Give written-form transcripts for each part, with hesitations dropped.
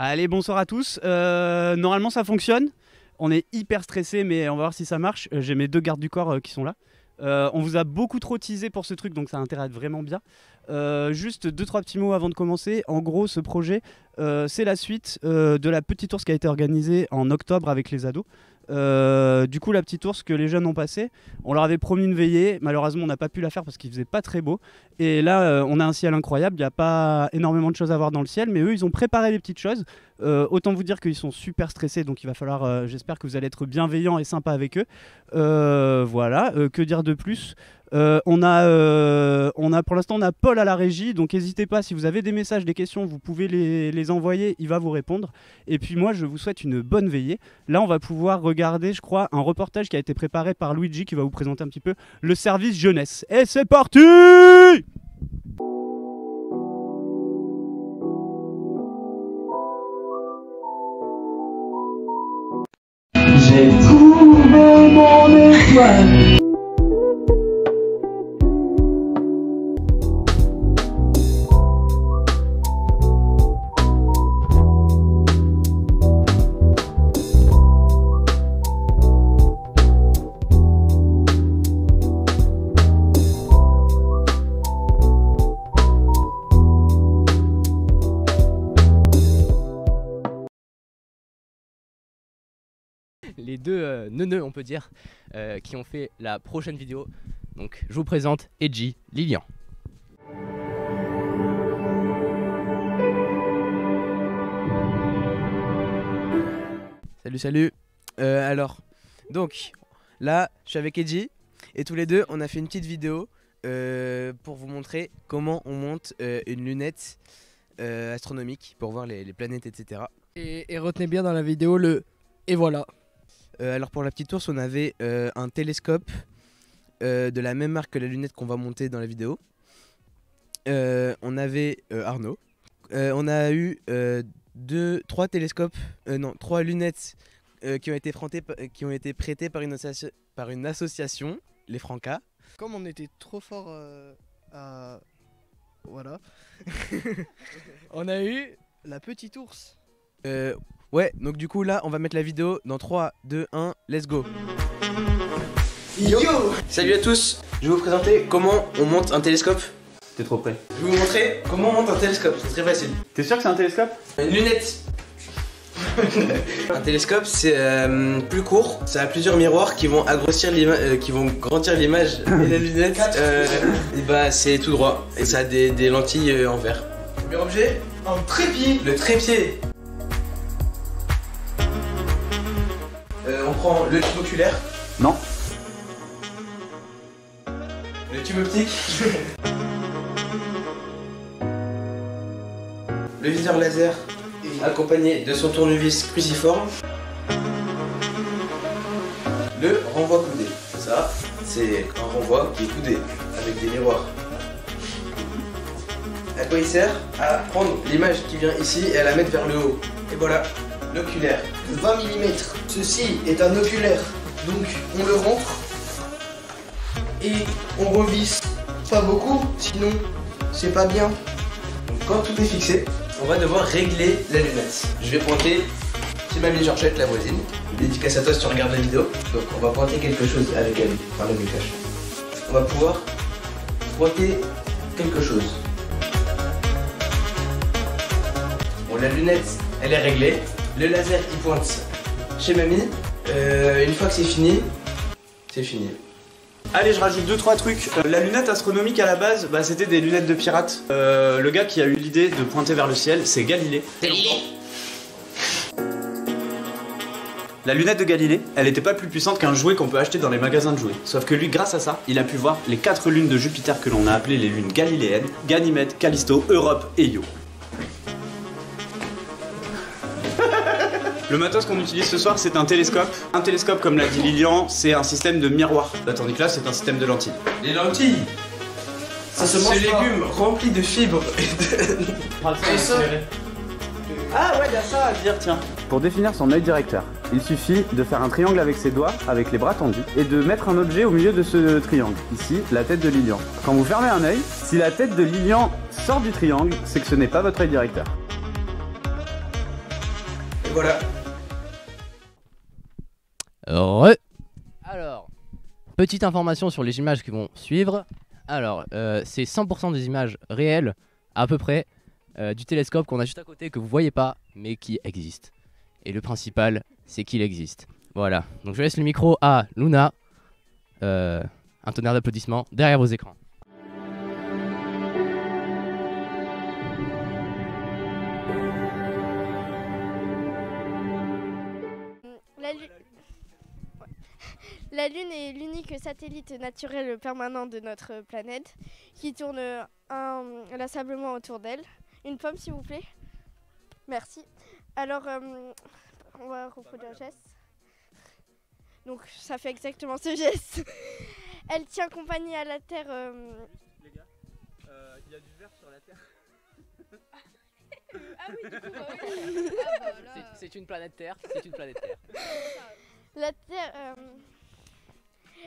Allez, bonsoir à tous. Normalement, ça fonctionne. On est hyper stressé, mais on va voir si ça marche. J'ai mes deux gardes du corps qui sont là. On vous a beaucoup trop teasé pour ce truc, donc ça a intérêt à être vraiment bien. Juste 2-3 petits mots avant de commencer. En gros, ce projet, c'est la suite de la petite ours qui a été organisée en octobre avec les ados. Du coup, la petite ours que les jeunes ont passée, on leur avait promis une veillée. Malheureusement, on n'a pas pu la faire parce qu'il faisait pas très beau. Et là, on a un ciel incroyable. Il n'y a pas énormément de choses à voir dans le ciel, mais eux, ils ont préparé des petites choses. Autant vous dire qu'ils sont super stressés, donc il va falloir, j'espère que vous allez être bienveillants et sympas avec eux. Voilà, que dire de plus? On a pour l'instant on a Paul à la régie, donc n'hésitez pas, si vous avez des messages, des questions, vous pouvez les envoyer, il va vous répondre. Et puis moi je vous souhaite une bonne veillée. Là on va pouvoir regarder, je crois, un reportage qui a été préparé par Luigi qui va vous présenter un petit peu le service jeunesse. Et c'est parti! J'ai trouvé mon étoile. Les deux neuneux, on peut dire, qui ont fait la prochaine vidéo. Donc je vous présente Edgy, Lilian. Salut, salut. Alors, donc là, je suis avec Edgy et tous les deux, on a fait une petite vidéo pour vous montrer comment on monte une lunette astronomique pour voir les planètes, etc. Et retenez bien dans la vidéo le « et voilà ». Alors pour la petite ours, on avait un télescope de la même marque que la lunette qu'on va monter dans la vidéo. On avait Arnaud. On a eu 3 télescopes, non, 3 lunettes qui ont été prêtées par une association, les Francas. Comme on était trop fort à... Voilà. On a eu la petite ours. Ouais, donc du coup là, on va mettre la vidéo dans 3, 2, 1, let's go. Yo! Salut à tous, je vais vous présenter comment on monte un télescope. T'es trop près. Je vais vous montrer comment on monte un télescope, c'est très facile. T'es sûr que c'est un télescope? Une lunette. Un télescope c'est plus court, ça a plusieurs miroirs qui vont agrandir l'image et la lunette et bah c'est tout droit et ça a des lentilles en verre. Premier objet, Un trépied. le trépied. On prend le tube oculaire, Non. le tube optique, le viseur laser accompagné de son tournevis cruciforme, le renvoi coudé. Ça, c'est un renvoi qui est coudé avec des miroirs. À quoi il sert? À prendre l'image qui vient ici et à la mettre vers le haut. Et voilà, l'oculaire. 20 mm. Ceci est un oculaire. Donc on le rentre et on revisse pas beaucoup, sinon c'est pas bien. Donc quand tout est fixé, on va devoir régler la lunette. Je vais pointer chez Mamie Georgette, la voisine. Dédicace à toi si tu regardes la vidéo. Donc on va pointer quelque chose avec elle, par le cache. On va pouvoir pointer quelque chose. Bon, la lunette, elle est réglée. Le laser, il pointe chez Mamie. Une fois que c'est fini, c'est fini. Allez, je rajoute 2-3 trucs. La lunette astronomique à la base, bah, c'était des lunettes de pirate. Le gars qui a eu l'idée de pointer vers le ciel, c'est Galilée. La lunette de Galilée, elle était pas plus puissante qu'un jouet qu'on peut acheter dans les magasins de jouets. Sauf que lui, grâce à ça, il a pu voir les 4 lunes de Jupiter que l'on a appelées les lunes galiléennes: Ganymède, Callisto, Europe et Io. Le matos qu'on utilise ce soir, c'est un télescope. Un télescope, comme l'a dit Lilian, c'est un système de miroir. Tandis que là, c'est un système de lentilles. Les lentilles, Ça se ce mange pas. légume rempli de fibres. Et ça, Ah ouais, il y a ça à dire, tiens. Pour définir son œil directeur, il suffit de faire un triangle avec ses doigts, avec les bras tendus, et de mettre un objet au milieu de ce triangle. Ici, la tête de Lilian. Quand vous fermez un œil, si la tête de Lilian sort du triangle, c'est que ce n'est pas votre œil directeur. Voilà. Alors, petite information sur les images qui vont suivre. Alors, c'est 100% des images réelles, à peu près, du télescope qu'on a juste à côté, que vous voyez pas, mais qui existe. Et le principal, c'est qu'il existe. Voilà, donc je laisse le micro à Luna. Un tonnerre d'applaudissements derrière vos écrans. La Lune est l'unique satellite naturel permanent de notre planète qui tourne inlassablement autour d'elle. Une pomme, s'il vous plaît. Merci. Alors, on va reproduire le geste. Donc, ça fait exactement ce geste. Elle tient compagnie à la Terre. Les gars, il y a du verre sur la Terre. Ah oui, du coup, C'est une planète Terre, c'est une planète Terre. La Terre,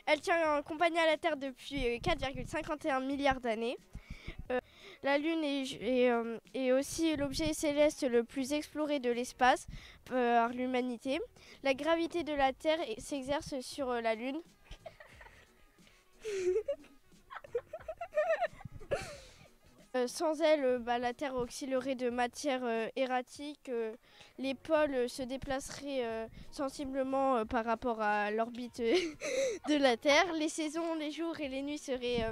elle tient compagnie à la Terre depuis 4,51 milliards d'années. La Lune est aussi l'objet céleste le plus exploré de l'espace par l'humanité. La gravité de la Terre s'exerce sur la Lune. Sans elle, la Terre oscillerait de matière erratique. Les pôles se déplaceraient sensiblement par rapport à l'orbite de la Terre. Les saisons, les jours et les nuits seraient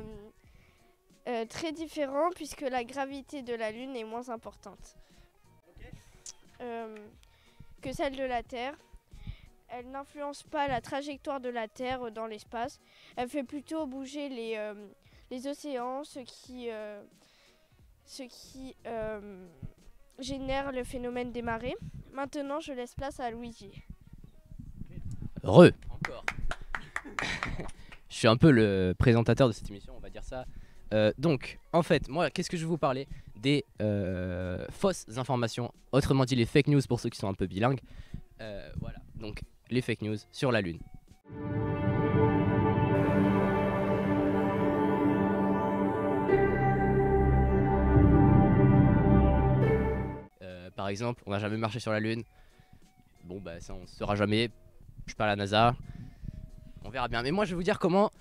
très différents puisque la gravité de la Lune est moins importante que celle de la Terre. Elle n'influence pas la trajectoire de la Terre dans l'espace. Elle fait plutôt bouger les océans, ce qui génère le phénomène des marées. Maintenant, je laisse place à Luigi. Encore. Je suis un peu le présentateur de cette émission, on va dire ça. Donc, en fait, moi, qu'est-ce que je vais vous parler? Des fausses informations, autrement dit les fake news pour ceux qui sont un peu bilingues. Voilà, donc les fake news sur la Lune. Par exemple, on n'a jamais marché sur la Lune. Bon, bah ça, on ne saura jamais. Je suis pas à la NASA. On verra bien. Mais moi, je vais vous dire comment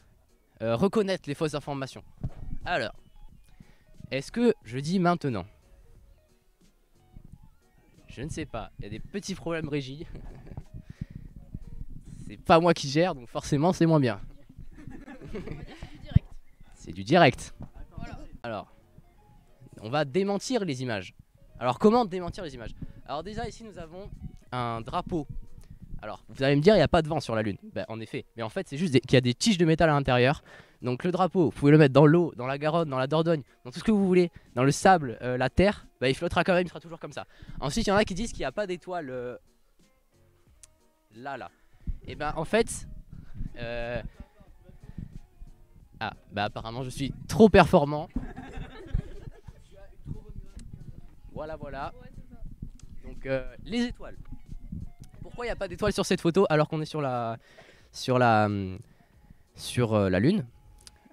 reconnaître les fausses informations. Alors, est-ce que je dis maintenant? Je ne sais pas. Il y a des petits problèmes régie. C'est pas moi qui gère, donc forcément, c'est moins bien. C'est du direct. Alors, on va démentir les images. Alors, comment démentir les images? Alors déjà, ici, nous avons un drapeau. Alors, vous allez me dire, il n'y a pas de vent sur la Lune. Ben, en effet. Mais en fait, c'est juste qu'il y a des tiges de métal à l'intérieur. Donc, le drapeau, vous pouvez le mettre dans l'eau, dans la Garonne, dans la Dordogne, dans tout ce que vous voulez, dans le sable, la terre. Ben, il flottera quand même, il sera toujours comme ça. Ensuite, il y en a qui disent qu'il n'y a pas d'étoile là. Et ben, en fait... Ah, bah apparemment, je suis trop performant. Voilà. Donc les étoiles. Pourquoi il n'y a pas d'étoiles sur cette photo alors qu'on est sur la Lune?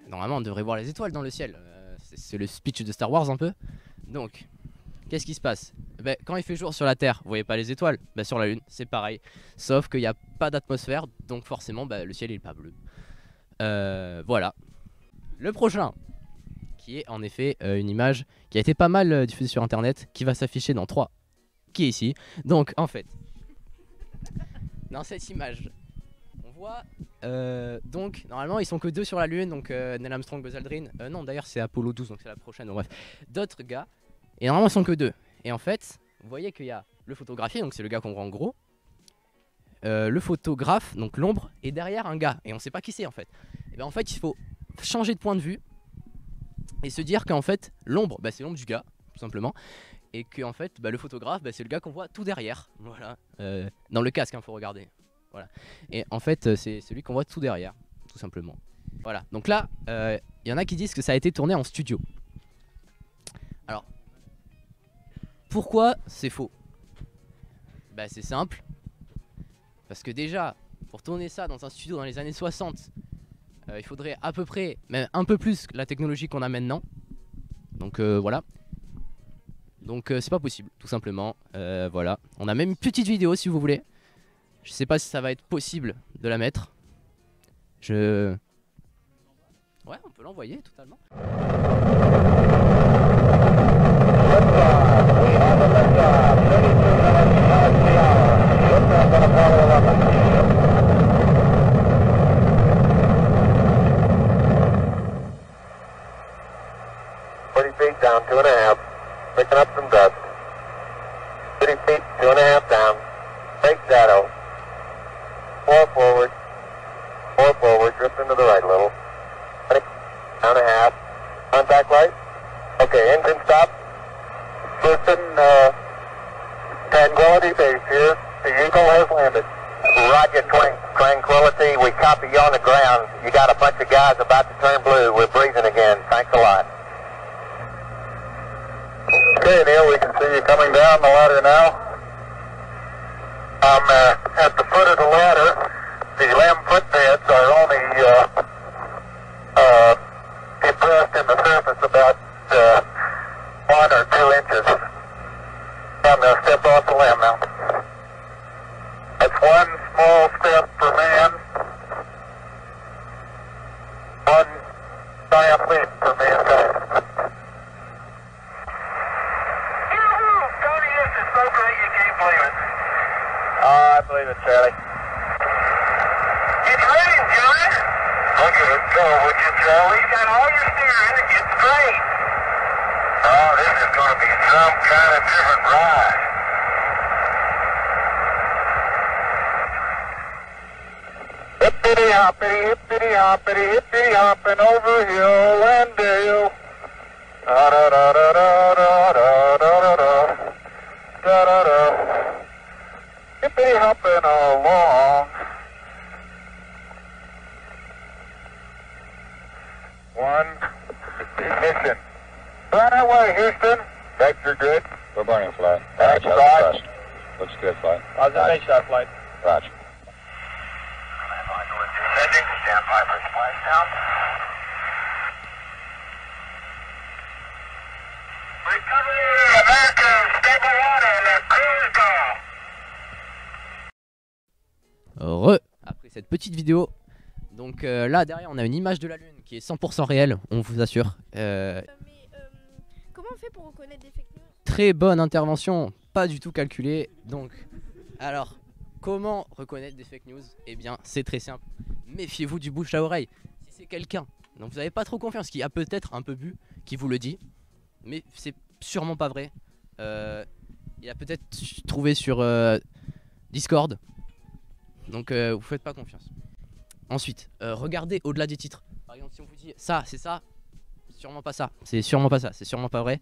Normalement on devrait voir les étoiles dans le ciel. C'est le speech de Star Wars un peu. Donc qu'est-ce qui se passe? Quand il fait jour sur la Terre, vous voyez pas les étoiles. Sur la Lune c'est pareil. Sauf qu'il n'y a pas d'atmosphère. Donc forcément le ciel il est pas bleu. Voilà. Le prochain, qui est en effet une image qui a été pas mal diffusée sur internet, qui va s'afficher dans 3, qui est ici. Donc en fait, dans cette image, on voit donc normalement ils sont que 2 sur la Lune, donc Neil Armstrong, Buzz Aldrin, non d'ailleurs c'est Apollo 12 donc c'est la prochaine, donc, bref, d'autres gars, et normalement ils sont que 2. Et en fait, vous voyez qu'il y a le photographié, donc c'est le gars qu'on voit en gros, le photographe, donc l'ombre, et derrière un gars, et on sait pas qui c'est en fait. Et bien en fait il faut changer de point de vue et se dire qu'en fait l'ombre c'est l'ombre du gars tout simplement, et que en fait le photographe c'est le gars qu'on voit tout derrière, voilà, dans le casque faut regarder, voilà, et en fait c'est celui qu'on voit tout derrière tout simplement, voilà. Donc là il y en a qui disent que ça a été tourné en studio. Alors pourquoi c'est faux? C'est simple, parce que déjà pour tourner ça dans un studio dans les années 60, il faudrait à peu près, même un peu plus que la technologie qu'on a maintenant. Donc voilà. Donc c'est pas possible, tout simplement. Voilà. On a même une petite vidéo si vous voulez. Je sais pas si ça va être possible de la mettre. Ouais, on peut l'envoyer totalement. Down 2.5, picking up some dust. 30 feet, 2.5 down. Big shadow. 4 forward. 4 forward, drift into the right a little. 20, down a half. Contact light. Okay, engine stop. Houston, Tranquility Base here. The Eagle has landed. Roger, Tranquility. We copy you on the ground. You got a bunch of guys about to turn blue. We're breathing again. Thanks a lot. Okay, Neil, we can see you coming down the ladder now. I'm at the foot of the ladder. The limb footbeds are only depressed in the surface about 1 or 2 inches. I'm going to step off the limb now. That's 1 small step for man, 1 giant leap for mankind. So great you can't believe it. I believe it, Charlie. It's raining, John. Look at it go, would you, Charlie? You got all your steering, it's straight. Oh, this is going to be some kind of different ride. Hippity hoppity, hippity hopping over hill and dale. Da da da da da da da da da. Da-da-da. Hippity hopping along. 1 ignition. Right away, Houston. Vector good. We're burning flight. That's Roger, right. looks good, flight. Positive shot flight. Roger. Descending. Stand by for splashdown. Recovery America, stable water, the cruise call. Après cette petite vidéo. Donc là derrière on a une image de la lune qui est 100% réelle, on vous assure. Comment on fait pour reconnaître des fake news? Très bonne intervention, pas du tout calculée. Donc, alors, comment reconnaître des fake news? Eh bien, c'est très simple. Méfiez-vous du bouche à oreille. Si c'est quelqu'un dont vous n'avez pas trop confiance, qui a peut-être un peu bu, qui vous le dit, mais c'est sûrement pas vrai. Il a peut-être trouvé sur Discord. Donc, vous faites pas confiance. Ensuite, regardez au-delà des titres. Par exemple, si on vous dit ça, c'est ça, sûrement pas ça. C'est sûrement pas ça, c'est sûrement pas vrai.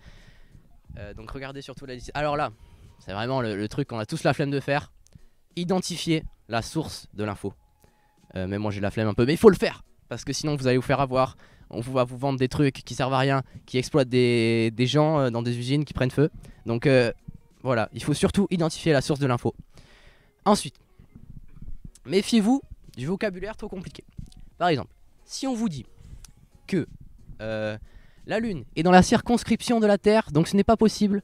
Donc regardez surtout la liste. Alors là, c'est vraiment le truc qu'on a tous la flemme de faire. Identifier la source de l'info. Même moi j'ai la flemme un peu, mais il faut le faire. Parce que sinon vous allez vous faire avoir. On va vous vendre des trucs qui servent à rien, qui exploitent des gens dans des usines qui prennent feu. Donc voilà, il faut surtout identifier la source de l'info. Ensuite, méfiez-vous du vocabulaire trop compliqué. Par exemple, si on vous dit que la Lune est dans la circonscription de la Terre, donc ce n'est pas possible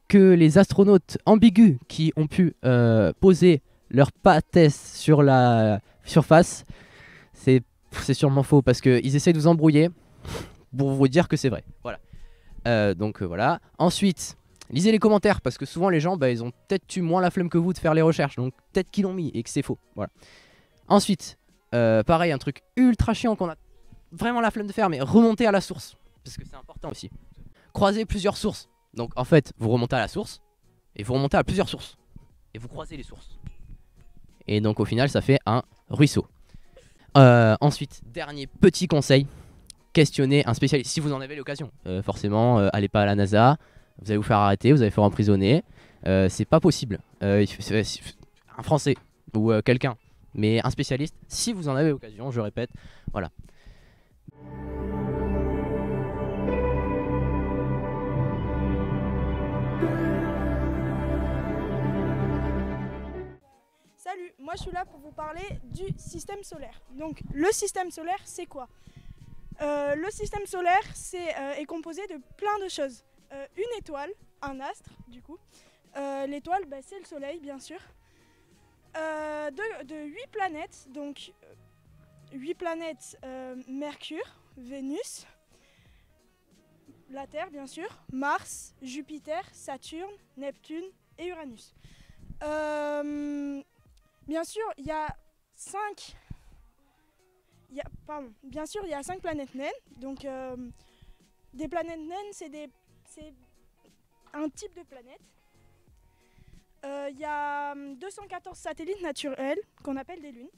que les astronautes ambigus qui ont pu poser leur pâtesse sur la surface, c'est sûrement faux parce qu'ils essaient de vous embrouiller pour vous dire que c'est vrai. Voilà. Donc voilà. Ensuite, lisez les commentaires parce que souvent les gens, ils ont peut-être eu moins la flemme que vous de faire les recherches, donc peut-être qu'ils l'ont mis et que c'est faux. Voilà. Ensuite, pareil, un truc ultra chiant qu'on a vraiment la flemme de faire, mais remonter à la source. Parce que c'est important aussi. Croisez plusieurs sources. Donc en fait, vous remontez à la source, et vous remontez à plusieurs sources. Et vous croisez les sources. Et donc au final, ça fait un ruisseau. Ensuite, dernier petit conseil. Questionnez un spécialiste, si vous en avez l'occasion. Forcément, allez pas à la NASA, vous allez vous faire arrêter, vous allez faire emprisonner. C'est pas possible. Un Français ou quelqu'un. Mais un spécialiste, si vous en avez l'occasion, je répète, voilà. Salut, moi je suis là pour vous parler du système solaire. Donc le système solaire c'est quoi? Le système solaire est composé de plein de choses. Une étoile, un astre, du coup. L'étoile, bah, c'est le Soleil, bien sûr. De 8 planètes, donc 8 planètes, Mercure, Vénus, la Terre, bien sûr, Mars, Jupiter, Saturne, Neptune et Uranus. Bien sûr, il y a 5... Bien sûr, il y a 5 planètes naines. Donc, des planètes naines, c'est un type de planète. Il y a 214 satellites naturels qu'on appelle des lunes.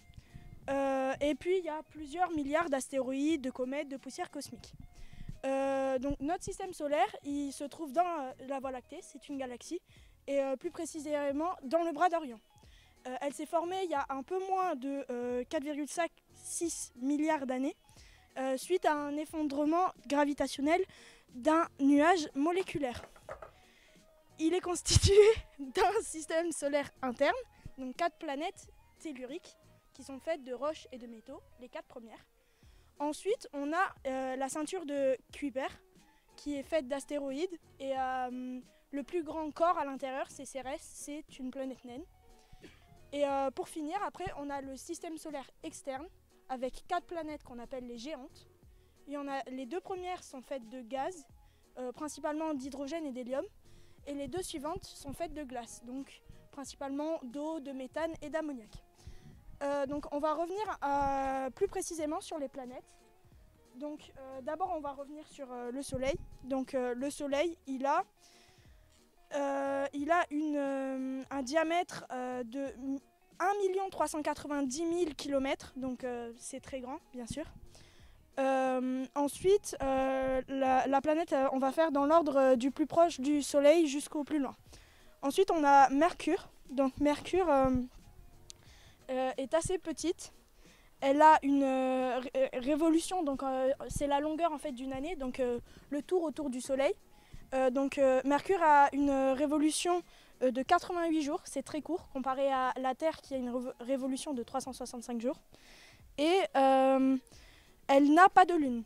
Et puis, il y a plusieurs milliards d'astéroïdes, de comètes, de poussières cosmiques. Donc, notre système solaire, il se trouve dans la Voie lactée, c'est une galaxie, et plus précisément dans le bras d'Orion. Elle s'est formée il y a un peu moins de 4,6 milliards d'années suite à un effondrement gravitationnel d'un nuage moléculaire. Il est constitué d'un système solaire interne, donc 4 planètes telluriques qui sont faites de roches et de métaux, les 4 premières. Ensuite, on a la ceinture de Kuiper qui est faite d'astéroïdes et le plus grand corps à l'intérieur, c'est Cérès, c'est une planète naine. Et pour finir, après, on a le système solaire externe avec 4 planètes qu'on appelle les géantes. Les 2 premières sont faites de gaz, principalement d'hydrogène et d'hélium. Et les 2 suivantes sont faites de glace, donc principalement d'eau, de méthane et d'ammoniac. Donc on va revenir plus précisément sur les planètes. Donc d'abord on va revenir sur le Soleil. Donc le Soleil, il a un diamètre de 1 390 000 km, donc c'est très grand, bien sûr. Ensuite, la planète, on va faire dans l'ordre du plus proche du Soleil jusqu'au plus loin. Ensuite, on a Mercure. Donc Mercure est assez petite. Elle a une révolution, donc c'est la longueur en fait d'une année, donc le tour autour du Soleil. Mercure a une révolution de 88 jours, c'est très court comparé à la Terre qui a une révolution de 365 jours. Et elle n'a pas de lune.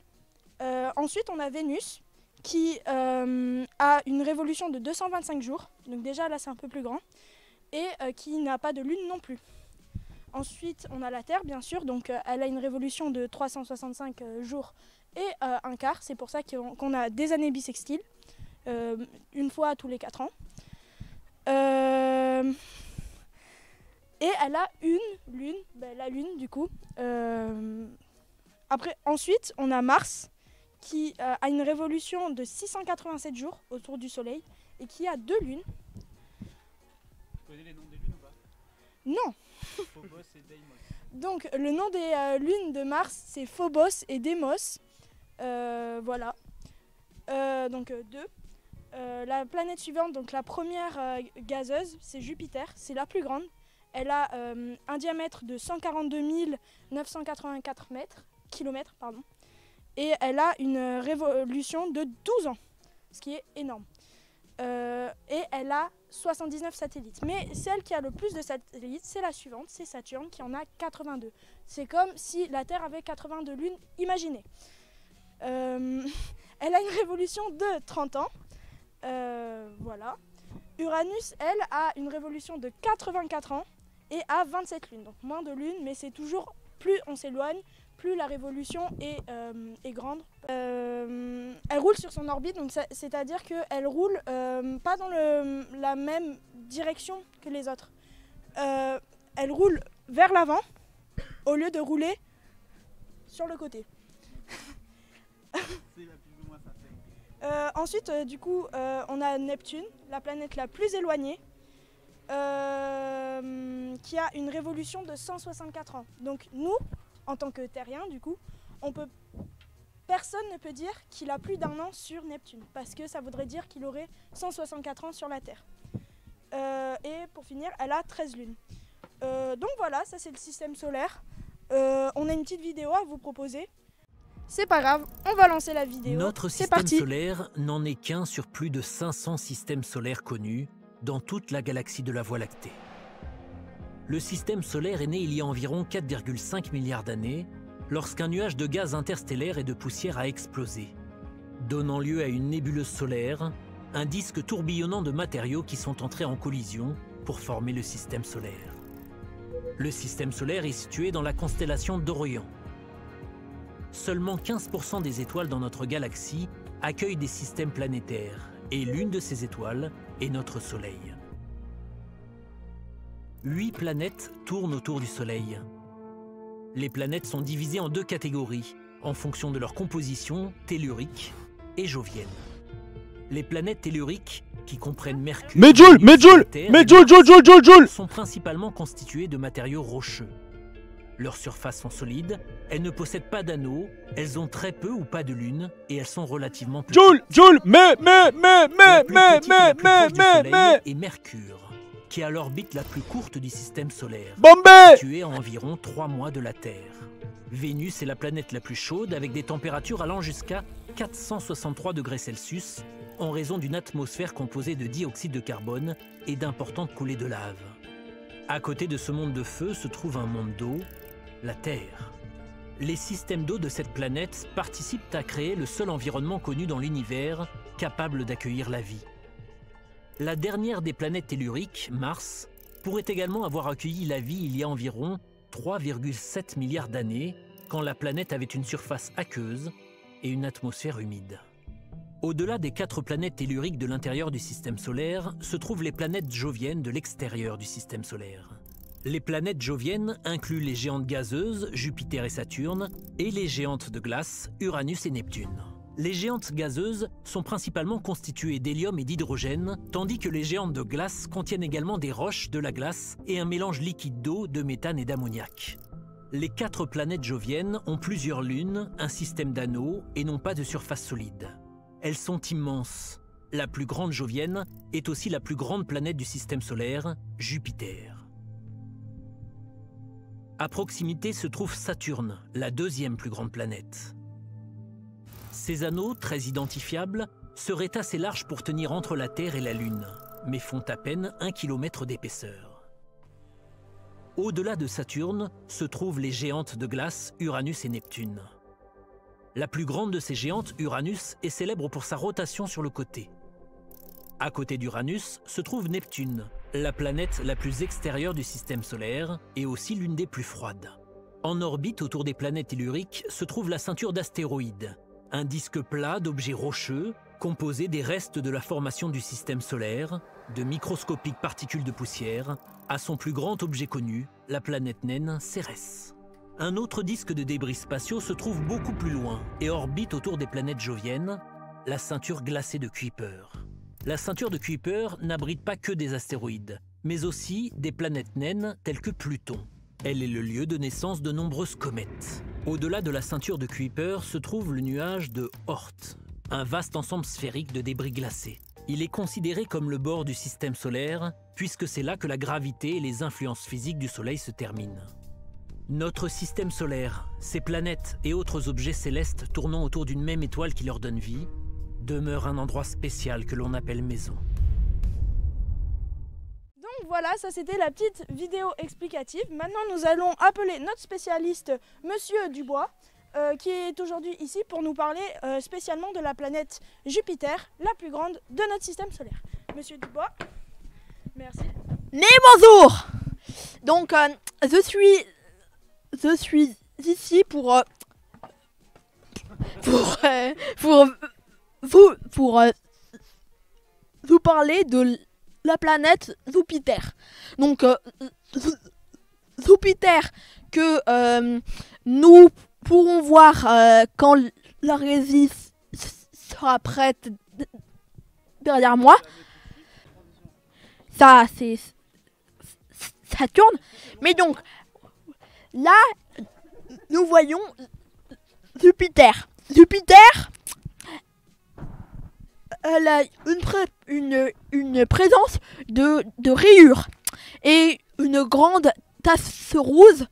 Ensuite, on a Vénus qui a une révolution de 225 jours, donc déjà là c'est un peu plus grand, et qui n'a pas de lune non plus. Ensuite, on a la Terre, bien sûr, donc elle a une révolution de 365 jours et un quart, c'est pour ça qu'on a des années bissextiles. Une fois tous les 4 ans. Et elle a une lune, la lune du coup. Ensuite, on a Mars qui a une révolution de 687 jours autour du Soleil et qui a 2 lunes. Tu connais les noms des lunes ou pas? Non. Phobos et Deimos. Donc le nom des lunes de Mars, c'est Phobos et Deimos. Voilà. Donc 2. La planète suivante, donc la première gazeuse, c'est Jupiter, c'est la plus grande. Elle a un diamètre de 142 984 km, et elle a une révolution de 12 ans, ce qui est énorme. Et elle a 79 satellites. Mais celle qui a le plus de satellites, c'est la suivante, c'est Saturne, qui en a 82. C'est comme si la Terre avait 82 lunes, imaginez. Elle a une révolution de 30 ans. Voilà. Uranus, elle, a une révolution de 84 ans et a 27 lunes. Donc moins de lunes, mais c'est toujours, plus on s'éloigne, plus la révolution est grande. Elle roule sur son orbite, donc c'est-à-dire qu'elle roule pas dans la même direction que les autres. Elle roule vers l'avant au lieu de rouler sur le côté. Ensuite, du coup, on a Neptune, la planète la plus éloignée, qui a une révolution de 164 ans. Donc nous, en tant que terriens, du coup, personne ne peut dire qu'il a plus d'1 an sur Neptune, parce que ça voudrait dire qu'il aurait 164 ans sur la Terre. Et pour finir, elle a 13 lunes. Donc voilà, ça c'est le système solaire. On a une petite vidéo à vous proposer. C'est pas grave, on va lancer la vidéo. Notre système solaire n'en est qu'un sur plus de 500 systèmes solaires connus dans toute la galaxie de la Voie lactée. Le système solaire est né il y a environ 4,5 milliards d'années, lorsqu'un nuage de gaz interstellaire et de poussière a explosé, donnant lieu à une nébuleuse solaire un disque tourbillonnant de matériaux qui sont entrés en collision pour former le système solaire. Le système solaire est situé dans la constellation d'Orion. Seulement 15% des étoiles dans notre galaxie accueillent des systèmes planétaires, et l'une de ces étoiles est notre Soleil. 8 planètes tournent autour du Soleil. Les planètes sont divisées en 2 catégories, en fonction de leur composition tellurique et jovienne. Les planètes telluriques, qui comprennent Mercure, sont principalement constituées de matériaux rocheux. Leurs surfaces sont solides, elles ne possèdent pas d'anneaux, elles ont très peu ou pas de lune et elles sont relativement petites. Et Mercure, qui a l'orbite la plus courte du système solaire, située à environ 3 mois de la Terre. Vénus est la planète la plus chaude avec des températures allant jusqu'à 463 degrés Celsius en raison d'une atmosphère composée de dioxyde de carbone et d'importantes coulées de lave. À côté de ce monde de feu se trouve un monde d'eau, la Terre. Les systèmes d'eau de cette planète participent à créer le seul environnement connu dans l'univers capable d'accueillir la vie. La dernière des planètes telluriques, Mars, pourrait également avoir accueilli la vie il y a environ 3,7 milliards d'années, quand la planète avait une surface aqueuse et une atmosphère humide. Au-delà des 4 planètes telluriques de l'intérieur du système solaire, se trouvent les planètes joviennes de l'extérieur du système solaire. Les planètes joviennes incluent les géantes gazeuses, Jupiter et Saturne, et les géantes de glace, Uranus et Neptune. Les géantes gazeuses sont principalement constituées d'hélium et d'hydrogène, tandis que les géantes de glace contiennent également des roches, de la glace et un mélange liquide d'eau, de méthane et d'ammoniac. Les 4 planètes joviennes ont plusieurs lunes, un système d'anneaux et n'ont pas de surface solide. Elles sont immenses. La plus grande jovienne est aussi la plus grande planète du système solaire, Jupiter. À proximité se trouve Saturne, la 2e plus grande planète. Ces anneaux, très identifiables, seraient assez larges pour tenir entre la Terre et la Lune, mais font à peine 1 km d'épaisseur. Au-delà de Saturne se trouvent les géantes de glace Uranus et Neptune. La plus grande de ces géantes, Uranus, est célèbre pour sa rotation sur le côté. À côté d'Uranus se trouve Neptune, la planète la plus extérieure du système solaire et aussi l'une des plus froides. En orbite autour des planètes telluriques se trouve la ceinture d'astéroïdes, un disque plat d'objets rocheux composé des restes de la formation du système solaire, de microscopiques particules de poussière, à son plus grand objet connu, la planète naine Cérès. Un autre disque de débris spatiaux se trouve beaucoup plus loin et orbite autour des planètes joviennes, la ceinture glacée de Kuiper. La ceinture de Kuiper n'abrite pas que des astéroïdes, mais aussi des planètes naines telles que Pluton. Elle est le lieu de naissance de nombreuses comètes. Au-delà de la ceinture de Kuiper se trouve le nuage de Oort, un vaste ensemble sphérique de débris glacés. Il est considéré comme le bord du système solaire, puisque c'est là que la gravité et les influences physiques du Soleil se terminent. Notre système solaire, ses planètes et autres objets célestes tournant autour d'une même étoile qui leur donne vie, demeure un endroit spécial que l'on appelle maison. Donc voilà, ça c'était la petite vidéo explicative. Maintenant nous allons appeler notre spécialiste, Monsieur Dubois, qui est aujourd'hui ici pour nous parler spécialement de la planète Jupiter, la plus grande de notre système solaire. Monsieur Dubois, merci. Mais bonjour. Donc je suis ici pour vous parler de la planète Jupiter. Donc Jupiter que nous pourrons voir quand la résiste sera prête derrière moi. Ça c'est Saturne. Mais donc là nous voyons Jupiter. Jupiter, elle a une présence de rayures et une grande tasse rouge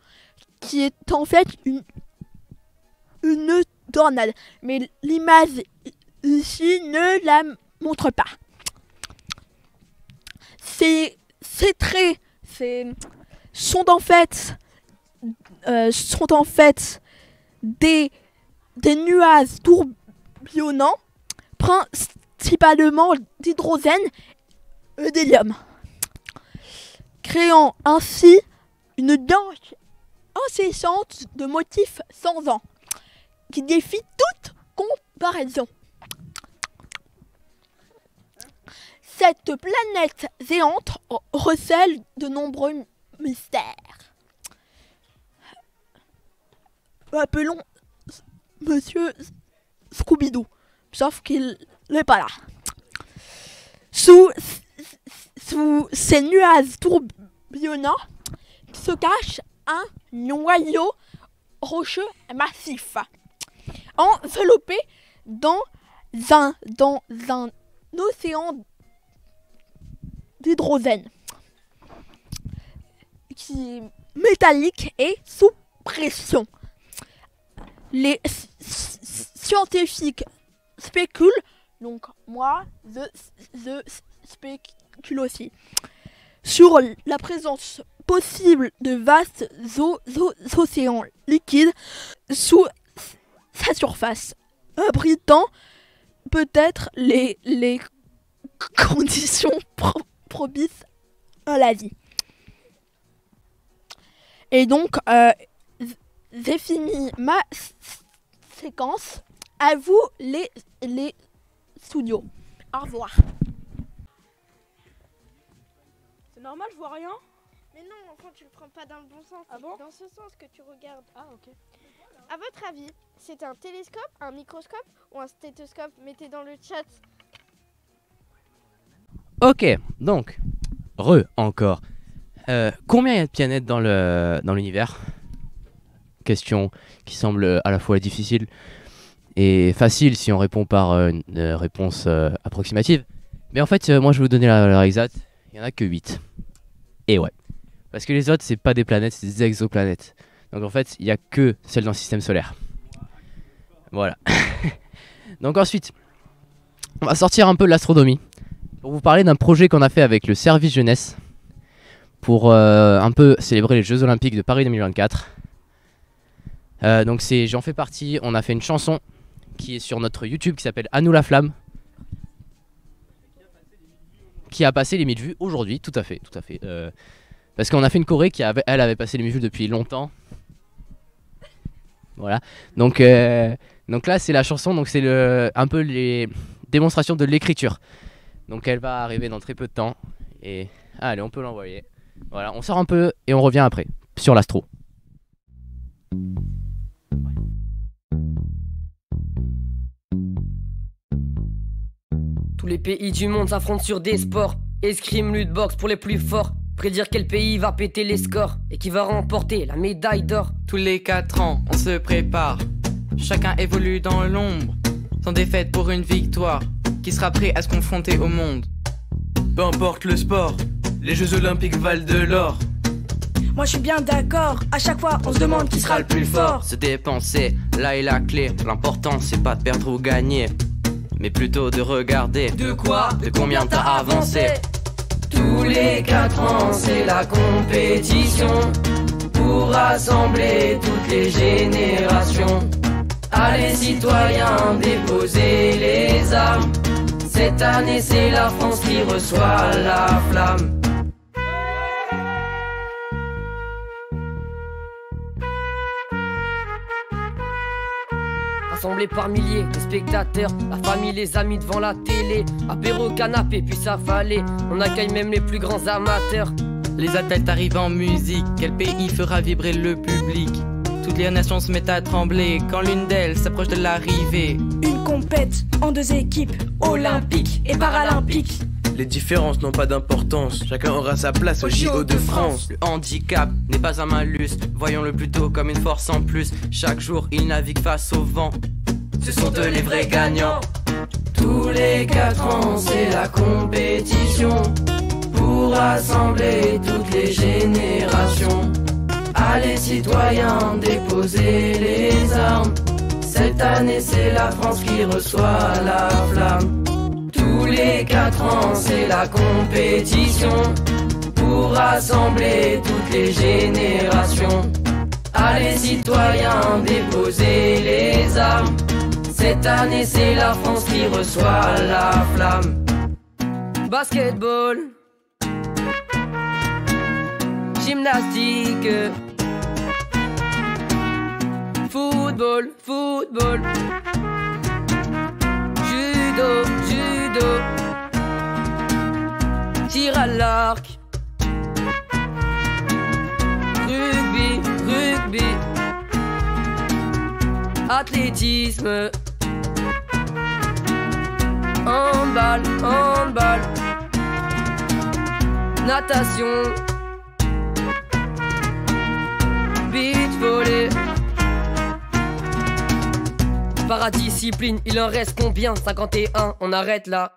qui est en fait une tornade. Mais l'image ici ne la montre pas. Ces traits sont en fait des nuages tourbillonnants principalement d'hydrogène et d'hélium, créant ainsi une danse incessante de motifs sans ans qui défie toute comparaison. Cette planète géante recèle de nombreux mystères. Appelons Monsieur Scooby-Doo, sauf qu'il n'est pas là. Sous ces nuages tourbillonnants se cache un noyau rocheux massif, enveloppé dans un océan d'hydrogène qui est métallique et sous pression. Les scientifiques spéculent, donc moi je spécule aussi, sur la présence possible de vastes océans liquides sous sa surface, abritant peut-être les conditions propices à la vie. Et donc, j'ai fini ma séquence. À vous les studios. Au revoir. C'est normal, je vois rien. Mais non, enfin tu le prends pas dans le bon sens. Ah bon? Dans ce sens que tu regardes. Ah ok. À votre avis, c'est un télescope, un microscope ou un stéthoscope? Mettez dans le chat. Ok, donc, encore. Combien il y a de planètes dans l'univers? Question qui semble à la fois difficile et facile si on répond par une réponse approximative. Mais en fait, moi je vais vous donner la exacte. Il n'y en a que 8. Et ouais. Parce que les autres, c'est pas des planètes, c'est des exoplanètes. Donc en fait, il n'y a que celles dans le système solaire. Voilà. Donc ensuite, on va sortir un peu de l'astronomie pour vous parler d'un projet qu'on a fait avec le service jeunesse pour un peu célébrer les Jeux Olympiques de Paris 2024. Donc j'en fais partie, on a fait une chanson qui est sur notre YouTube qui s'appelle À nous la flamme, qui a passé les 1000 vues aujourd'hui, tout à fait. Parce qu'on a fait une choré qui avait passé les 1000 vues depuis longtemps. Voilà. Donc là c'est la chanson, donc c'est un peu les démonstrations de l'écriture. Donc elle va arriver dans très peu de temps. Et allez, on peut l'envoyer. Voilà, on sort un peu et on revient après sur l'astro. Tous les pays du monde s'affrontent sur des sports. Escrime, lutte, boxe pour les plus forts. Prédire quel pays va péter les scores et qui va remporter la médaille d'or. Tous les 4 ans, on se prépare. Chacun évolue dans l'ombre, sans défaite pour une victoire. Qui sera prêt à se confronter au monde? Peu importe le sport, les Jeux Olympiques valent de l'or. Moi je suis bien d'accord, à chaque fois on se demande qui sera le plus fort. Se dépenser, là est la clé. L'important c'est pas de perdre ou gagner, mais plutôt de regarder De quoi? de combien t'as avancé. Tous les 4 ans c'est la compétition pour rassembler toutes les générations. Allez citoyens, déposez les armes. Cette année c'est la France qui reçoit la flamme. Rassemblés par milliers de spectateurs, la famille, les amis devant la télé, apéro, canapé, puis s'affaler. On accueille même les plus grands amateurs. Les athlètes arrivent en musique, quel pays fera vibrer le public? Toutes les nations se mettent à trembler quand l'une d'elles s'approche de l'arrivée. Une compète en 2 équipes, olympiques et paralympiques. Les différences n'ont pas d'importance, chacun aura sa place au JO de France. Le handicap n'est pas un malus, voyons-le plutôt comme une force en plus. Chaque jour ils naviguent face au vent, Ce sont eux les vrais gagnants. Tous les 4 ans c'est la compétition pour rassembler toutes les générations. Allez citoyens, déposez les armes. Cette année c'est la France qui reçoit la flamme. Tous les 4 ans c'est la compétition pour rassembler toutes les générations. Allez citoyens, déposez les armes. Cette année c'est la France qui reçoit la flamme. Basketball, gymnastique, football, football, judo, judo, tir à l'arc, rugby, rugby, athlétisme, handball, handball, natation, beach volley. Paradiscipline, il en reste combien? 51, on arrête là.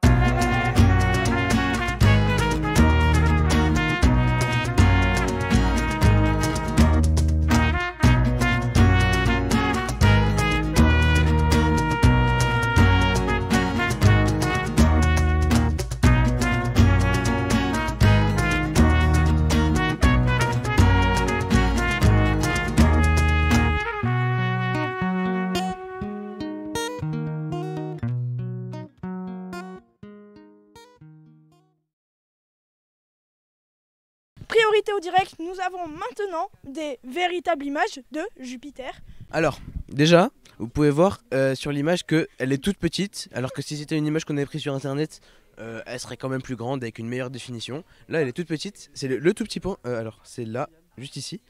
Priorité au direct, nous avons maintenant des véritables images de Jupiter. Alors, déjà, vous pouvez voir sur l'image qu'elle est toute petite, alors que si c'était une image qu'on avait prise sur internet, elle serait quand même plus grande avec une meilleure définition. Là, elle est toute petite, c'est le tout petit point. Alors, c'est là, juste ici.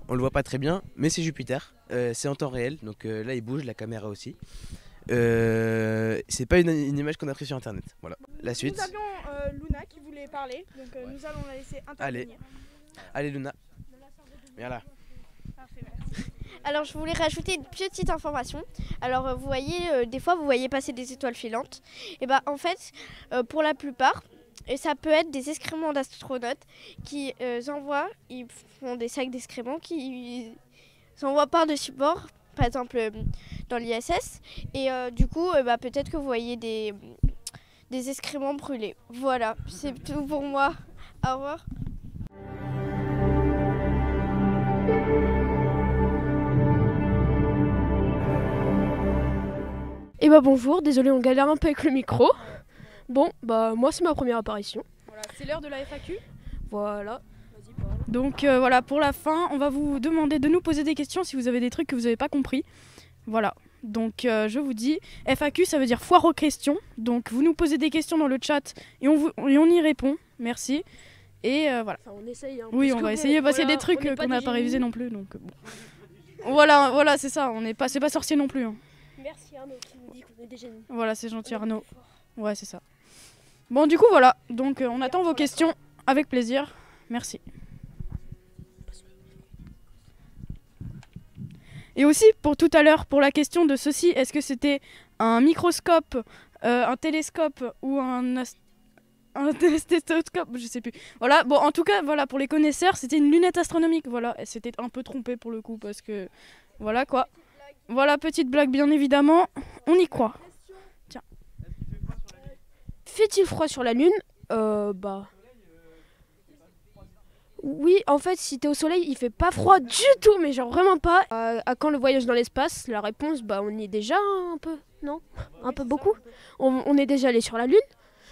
On le voit pas très bien, mais c'est Jupiter. C'est en temps réel, donc là, il bouge, la caméra aussi. C'est pas une image qu'on a prise sur internet. Voilà. La suite. Nous avions Luna qui voulait parler, donc nous allons la laisser intervenir. Allez Luna. Viens là. Alors je voulais rajouter une petite information. Alors vous voyez, des fois vous voyez passer des étoiles filantes. Et bah en fait, pour la plupart, et ça peut être des excréments d'astronautes qui envoient, ils font des sacs d'excréments qui envoient par-dessus bord, par exemple dans l'ISS. Et du coup, bah, peut-être que vous voyez des excréments brûlés. Voilà, c'est tout pour moi. Au revoir. Et bah bonjour, désolé on galère un peu avec le micro. Bon, bah moi c'est ma première apparition. Voilà, c'est l'heure de la FAQ. Voilà. Donc voilà, pour la fin, on va vous demander de nous poser des questions si vous avez des trucs que vous n'avez pas compris. Voilà, donc je vous dis, FAQ ça veut dire foire aux questions. Donc vous nous posez des questions dans le chat et on y répond, merci. Et voilà. Enfin, on essaye. Hein, oui, on va essayer parce qu'il y a des trucs qu'on n'a pas révisé non plus. Donc, bon. Voilà, c'est ça, c'est pas sorcier non plus. Hein. Merci Arnaud qui nous dit qu'on est des génies. Voilà, c'est gentil Arnaud. Ouais, c'est ça. Bon, du coup, voilà. Donc, on attend vos questions avec plaisir. Merci. Et aussi, pour tout à l'heure, pour la question de ceci, est-ce que c'était un microscope, un télescope ou un stéthoscope, je sais plus. Voilà, bon, en tout cas, voilà, pour les connaisseurs, c'était une lunette astronomique. Voilà, et c'était un peu trompé pour le coup parce que, voilà quoi. Voilà, petite blague, bien évidemment, on y croit. Tiens. Fait-il froid sur la Lune? Bah... Oui, en fait, si t'es au soleil, il fait pas froid du tout, mais genre vraiment pas. À quand le voyage dans l'espace? La réponse, bah on y est déjà un peu, non? Un peu beaucoup. On est déjà allé sur la Lune.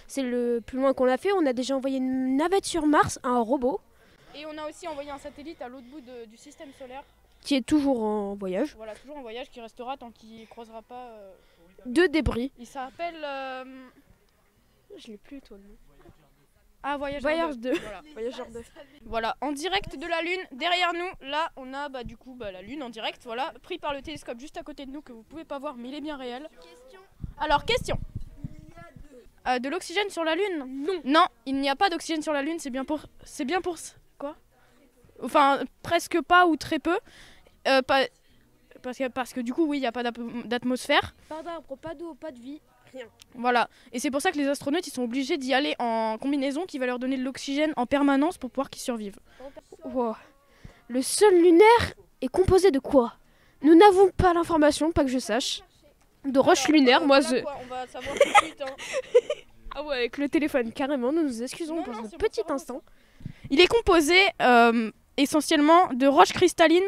C'est le plus loin qu'on a fait. On a déjà envoyé une navette sur Mars, un robot. Et on a aussi envoyé un satellite à l'autre bout du système solaire. Qui est toujours en voyage. Voilà, toujours en voyage, qui restera tant qu'il ne croisera pas... de débris. Il s'appelle... Je l'ai plus, toi, le nom. Ah, Voyageur 2. Voilà, Voyageur 2. Voilà, en direct de la Lune, derrière nous, là, on a bah, du coup la Lune en direct, voilà, pris par le télescope juste à côté de nous, que vous pouvez pas voir, mais il est bien réel. Question. Alors, question. De l'oxygène sur la Lune? Non, il n'y a pas d'oxygène sur la Lune, c'est bien pour... Quoi? Enfin, presque pas ou très peu. Parce que du coup, oui, il n'y a pas d'atmosphère. Pas d'arbre, pas d'eau, pas de vie. Rien. Voilà, et c'est pour ça que les astronautes ils sont obligés d'y aller en combinaison qui va leur donner de l'oxygène en permanence pour pouvoir qu'ils survivent. Wow. Le sol lunaire est composé de quoi? Nous n'avons pas l'information, pas que je sache. De roches lunaires, moi je... On va savoir tout de suite. Hein. Ah ouais, avec le téléphone, carrément, nous nous excusons pour ce petit instant. Il est composé essentiellement de roches cristallines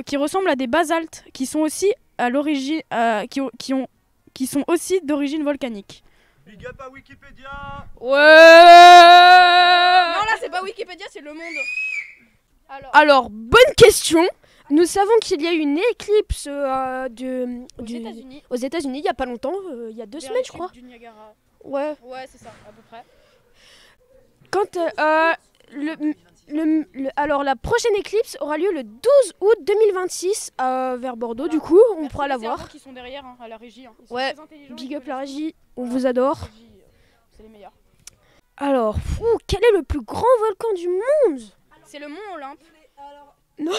qui ressemblent à des basaltes, qui sont aussi à l'origine, qui sont aussi d'origine volcanique. Big up à Wikipédia. Ouais. Non, là c'est pas Wikipédia, c'est Le Monde. Alors, bonne question. Nous savons qu'il y a eu une éclipse aux États-Unis il y a pas longtemps, il y a 2 semaines je crois. Du Niagara. Ouais. Ouais, c'est ça, à peu près. Quand alors la prochaine éclipse aura lieu le 12 août 2026 vers Bordeaux, du coup on pourra la voir. Qui sont derrière à la régie. Ils sont Ouais, très intelligents, big up la régie, on vous adore. C'est les meilleurs. Alors, quel est le plus grand volcan du monde? C'est le mont Olympe. Non,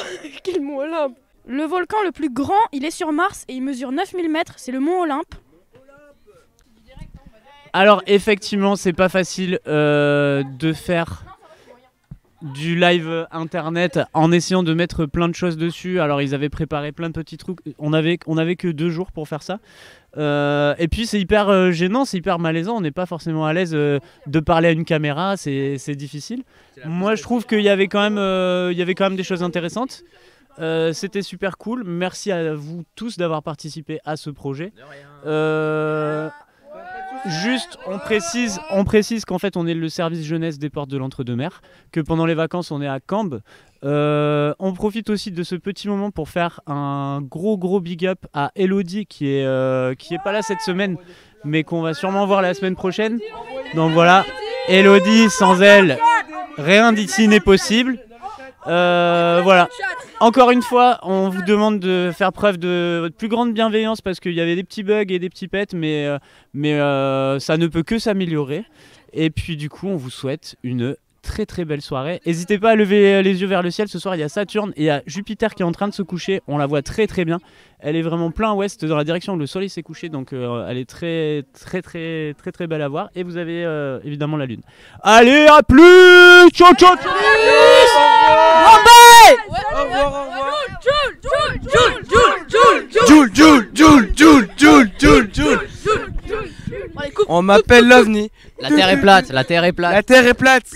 quel mont Olympe? Le volcan le plus grand, il est sur Mars et il mesure 9000 mètres, c'est le mont Olympe. Alors effectivement, c'est pas facile de faire du live internet en essayant de mettre plein de choses dessus. Alors ils avaient préparé plein de petits trucs. On avait que 2 jours pour faire ça. Et puis c'est hyper gênant, c'est hyper malaisant. On n'est pas forcément à l'aise de parler à une caméra, c'est difficile. Moi je trouve qu'il y avait quand même des choses intéressantes. C'était super cool. Merci à vous tous d'avoir participé à ce projet. Juste, on précise qu'en fait on est le service jeunesse des portes de l'Entre-deux-Mers, que pendant les vacances on est à Cambes. On profite aussi de ce petit moment pour faire un gros big up à Elodie qui est pas là cette semaine, mais qu'on va sûrement voir la semaine prochaine. Donc voilà, Elodie, sans elle, rien d'ici n'est possible. Voilà. Encore une fois, on vous demande de faire preuve de votre plus grande bienveillance parce qu'il y avait des petits bugs et des petits pets, mais ça ne peut que s'améliorer. Et puis du coup, on vous souhaite une très belle soirée. N'hésitez pas à lever les yeux vers le ciel. Ce soir, il y a Saturne et il y a Jupiter qui est en train de se coucher. On la voit très bien. Elle est vraiment plein ouest dans la direction où le soleil s'est couché, donc elle est très belle à voir. Et vous avez évidemment la lune. Allez, à plus. Ciao. Au revoir. On m'appelle l'OVNI. La terre est plate. La terre est plate.